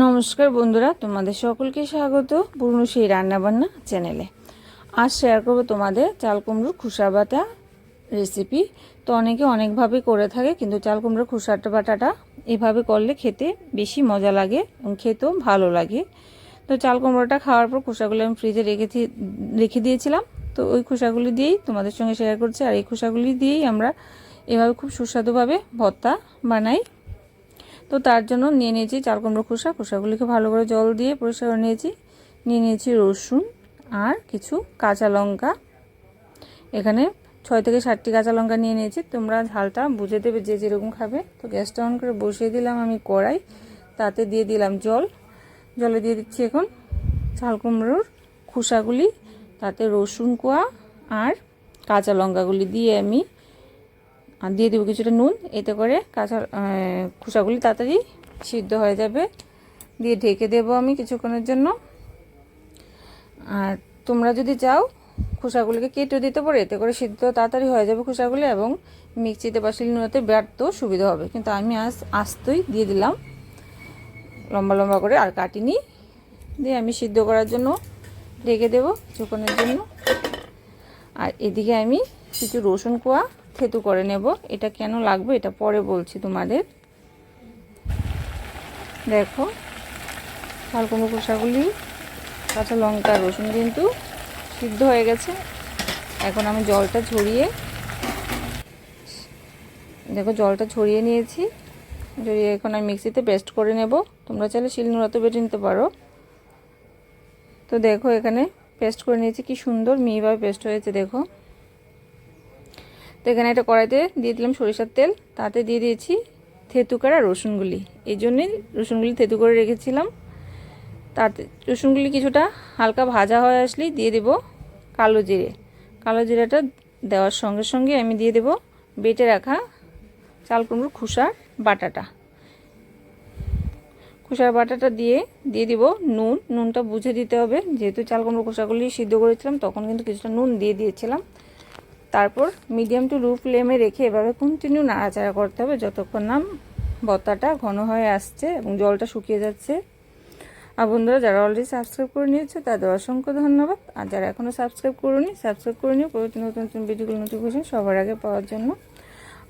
নমস্কার বন্ধুরা, তোমাদের সকলকে স্বাগত পুরনো সেই রান্নাবান্না চ্যানেলে। আজ শেয়ার করব তোমাদের চাল কুমড়োর খোসা বাটা রেসিপি। তো অনেকে অনেকভাবে করে থাকে, কিন্তু চাল কুমড়োর খোসা বাটাটা এভাবে করলে খেতে বেশি মজা লাগে এবং খেতেও ভালো লাগে। তো চাল কুমড়োটা খাওয়ার পর খোসাগুলো আমি ফ্রিজে রেখে দিয়েছিলাম। তো ওই খোসাগুলি দিয়েই তোমাদের সঙ্গে শেয়ার করছি। আর এই খোসাগুলি দিয়েই আমরা এভাবে খুব সুস্বাদুভাবে ভর্তা বানাই। তো তার জন্য নিয়ে নিয়েছি চাল কুমড়ো খোসাগুলিকে ভালো করে জল দিয়ে পরিষ্কার করে নিয়েছি রসুন আর কিছু কাঁচা লঙ্কা। এখানে 6 থেকে 7টি কাঁচা লঙ্কা নিয়ে নিয়েছি। তোমরা ঝালটা বুঝে দেবে যে যেরকম খাবে। তো গ্যাসটা অন করে বসিয়ে দিলাম আমি কড়াই, তাতে দিয়ে দিলাম জলে দিয়ে দিচ্ছি এখন চাল কুমড়োর খোসাগুলি, তাতে রসুন কোয়া আর কাঁচা লঙ্কাগুলি দিয়ে আমি আর দিয়ে দেবো কিছুটা নুন। এতে করে খোসাগুলি তাড়াতাড়ি সিদ্ধ হয়ে যাবে। দিয়ে ঢেকে দেবো আমি কিছুক্ষণের জন্য। আর তোমরা যদি চাও খোসাগুলিকে কেটে দিতে পারো, এতে করে সিদ্ধ তাড়াতাড়ি হয়ে যাবে খোসাগুলি, এবং মিক্সিতে বা শিলনোড়াতে বাটতেও সুবিধা হবে। কিন্তু আমি আস্তই দিয়ে দিলাম লম্বা লম্বা করে, আর কাটিনি। দিয়ে আমি সিদ্ধ করার জন্য ঢেকে দেবো কিছুক্ষণের জন্য। আর এদিকে আমি কিছু রসুন কোয়া থেতু করে নেব। এটা কেন লাগবে এটা পরে বলছি তোমাদের। দেখো চাল কুমড়ো খোসাগুলি, কাঁচা লঙ্কা, রসুন কিন্তু সিদ্ধ হয়ে গেছে। এখন আমি জলটা ছড়িয়ে নিয়েছি। এখন আমি মিক্সিতে পেস্ট করে নেব। তোমরা চাইলে শিলনোড়াতে বেটে নিতে পারো। তো দেখো এখানে পেস্ট করে নিয়েছি, কি সুন্দর মিহিভাবে পেস্ট হয়েছে দেখো। তো এখানে একটা কড়াইতে দিয়ে দিলাম সরিষার তেল, তাতে দিয়ে দিয়েছি থেতু করা রসুনগুলি। এই জন্যই রসুনগুলি থেতু করে রেখেছিলাম। তাতে রসুনগুলি কিছুটা হালকা ভাজা হয়ে আসলেই দিয়ে দেব কালো জিরেটা দেওয়ার সঙ্গে সঙ্গে আমি দিয়ে দেব বেটে রাখা চাল কুমড়োর খোসার বাটাটা দিয়ে দিব নুনটা বুঝে দিতে হবে, যেহেতু চাল কুমড়ো খোসাগুলি সিদ্ধ করেছিলাম তখন কিন্তু কিছুটা নুন দিয়ে দিয়েছিলাম। তারপর মিডিয়াম টু লো ফ্লেমে রেখে এভাবে কন্টিনিউ নাড়াচাড়া করতে হবে যতক্ষণ না ভর্তাটা ঘন হয়ে আসছে এবং জলটা শুকিয়ে যাচ্ছে। আর বন্ধুরা, যারা অলরেডি সাবস্ক্রাইব করে নিয়েছে তাদের অসংখ্য ধন্যবাদ। আর যারা এখনও সাবস্ক্রাইব করে নিও পরবর্তী নতুন নতুন ভিডিওগুলো নোটিফিকেশন সবার আগে পাওয়ার জন্য।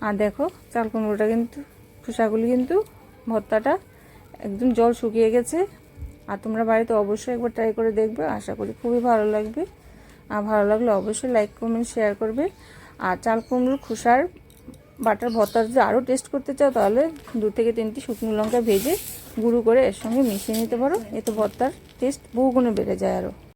আর দেখো চাল কুমড়োটা কিন্তু খোসাগুলি কিন্তু ভর্তাটা একদম জল শুকিয়ে গেছে। আর তোমরা বাড়িতে অবশ্যই একবার ট্রাই করে দেখবে, আশা করি খুবই ভালো লাগবে। আর ভালো লাগলে অবশ্যই লাইক কমেন্ট শেয়ার করবে। আর চাল কুমড়োর খোসার বাটার ভর্তা যদি আরও টেস্ট করতে চাও, তাহলে 2 থেকে 3টি শুকনো লঙ্কা ভেজে গুঁড়ো করে এর সঙ্গে মিশিয়ে নিতে পারো। এতে ভর্তার টেস্ট বহুগুণে বেড়ে যায় আরও।